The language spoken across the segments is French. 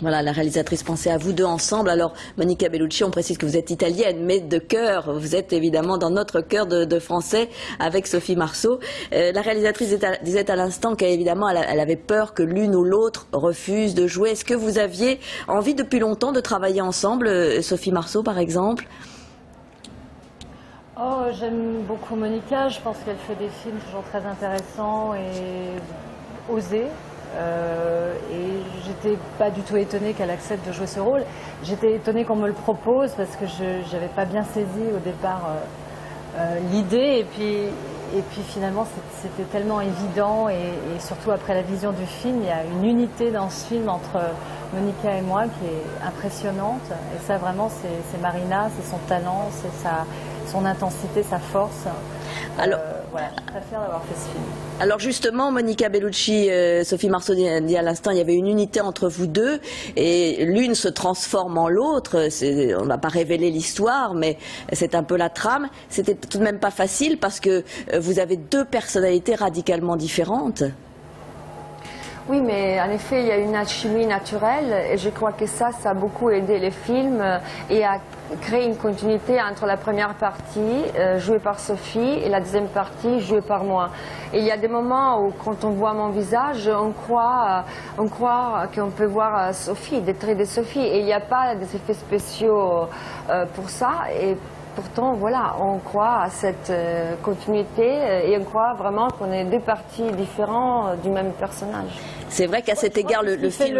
Voilà, la réalisatrice pensait à vous deux ensemble. Alors, Monica Bellucci, on précise que vous êtes italienne, mais de cœur. Vous êtes évidemment dans notre cœur de Français avec Sophie Marceau. La réalisatrice disait à l'instant qu'évidemment, elle avait peur que l'une ou l'autre refuse de jouer. Est-ce que vous aviez envie depuis longtemps de travailler ensemble, Sophie Marceau, par exemple? Oh, j'aime beaucoup Monica. Je pense qu'elle fait des films toujours très intéressants et osés. Et j'étais pas du tout étonnée qu'elle accepte de jouer ce rôle. J'étais étonnée qu'on me le propose parce que je n'avais pas bien saisi au départ l'idée, et puis finalement c'était tellement évident, et surtout après la vision du film, il y a une unité dans ce film entre Monica et moi qui est impressionnante, et ça vraiment c'est Marina, c'est son talent, c'est son intensité, sa force. Alors, voilà, je suis très fière d'avoir fait ce film. Alors justement, Monica Bellucci, Sophie Marceau dit à l'instant, il y avait une unité entre vous deux, et l'une se transforme en l'autre. On n'a pas révélé l'histoire, mais c'est un peu la trame. C'était tout de même pas facile parce que vous avez deux personnalités radicalement différentes. Oui, mais en effet, il y a une alchimie naturelle, et je crois que ça a beaucoup aidé les films et a créé une continuité entre la première partie jouée par Sophie et la deuxième partie jouée par moi. Et il y a des moments où, quand on voit mon visage, on croit qu'on peut voir Sophie, des traits de Sophie, et il n'y a pas des effets spéciaux pour ça. Et pourtant, voilà, on croit à cette continuité, et on croit vraiment qu'on est deux parties différentes du même personnage. C'est vrai qu'à cet égard, le film,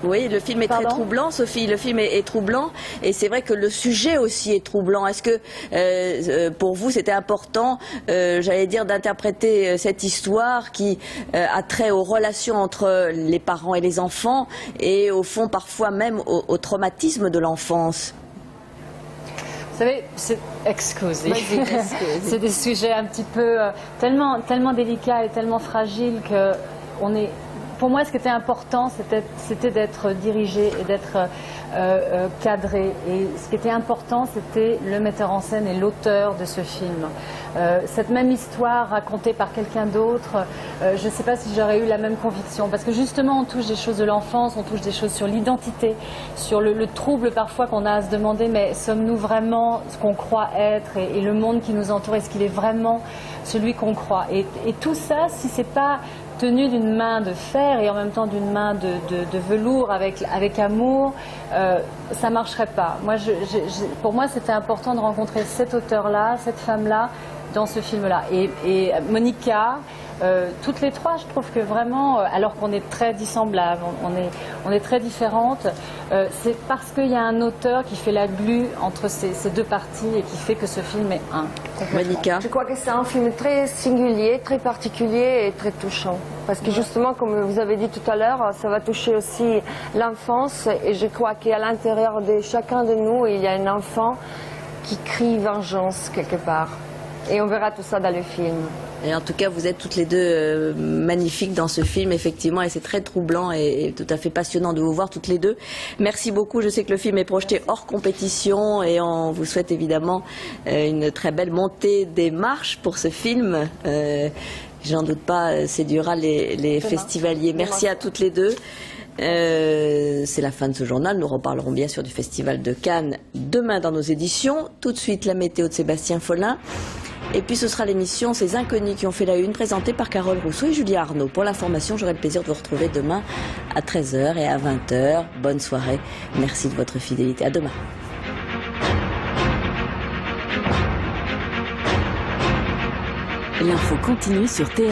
oui, le film est très troublant, Sophie. Le film est troublant, et c'est vrai que le sujet aussi est troublant. Est-ce que pour vous, c'était important, j'allais dire, d'interpréter cette histoire qui a trait aux relations entre les parents et les enfants, et au fond, parfois même au traumatisme de l'enfance? Vous savez, excusez, c'est des sujets un petit peu tellement délicats et tellement fragiles que pour moi, ce qui était important, c'était d'être dirigé et d'être cadré. Et ce qui était important, c'était le metteur en scène et l'auteur de ce film. Cette même histoire racontée par quelqu'un d'autre, je ne sais pas si j'aurais eu la même conviction. Parce que justement, on touche des choses de l'enfance, on touche des choses sur l'identité, sur le trouble parfois qu'on a à se demander, mais sommes-nous vraiment ce qu'on croit être, et le monde qui nous entoure, est-ce qu'il est vraiment celui qu'on croit? Et tout ça, si c'est pas tenu d'une main de fer et en même temps d'une main de velours avec amour, ça marcherait pas. Pour moi, c'était important de rencontrer cet auteur-là, cette femme-là, dans ce film-là. Et Monica, toutes les trois, je trouve que vraiment, alors qu'on est très dissemblables, on est très différentes, c'est parce qu'il y a un auteur qui fait la glue entre ces deux parties et qui fait que ce film est un. Monica. Je crois que c'est un film très singulier, très particulier et très touchant. Parce que justement, comme vous avez dit tout à l'heure, ça va toucher aussi l'enfance, et je crois qu'à l'intérieur de chacun de nous, il y a un enfant qui crie vengeance quelque part. Et on verra tout ça dans le film. Et en tout cas, vous êtes toutes les deux magnifiques dans ce film, effectivement, et c'est très troublant et tout à fait passionnant de vous voir toutes les deux. Merci beaucoup. Je sais que le film est projeté hors compétition, et on vous souhaite évidemment une très belle montée des marches pour ce film. J'en doute pas, séduira les festivaliers. Merci à toutes les deux. C'est la fin de ce journal. Nous reparlerons bien sûr du Festival de Cannes demain dans nos éditions. Tout de suite, la météo de Sébastien Follin. Et puis ce sera l'émission Ces Inconnus qui ont fait la une, présentée par Carole Rousseau et Julie Arnaud. Pour l'information, j'aurai le plaisir de vous retrouver demain à 13h et à 20h. Bonne soirée. Merci de votre fidélité. À demain. L'info continue sur TF1.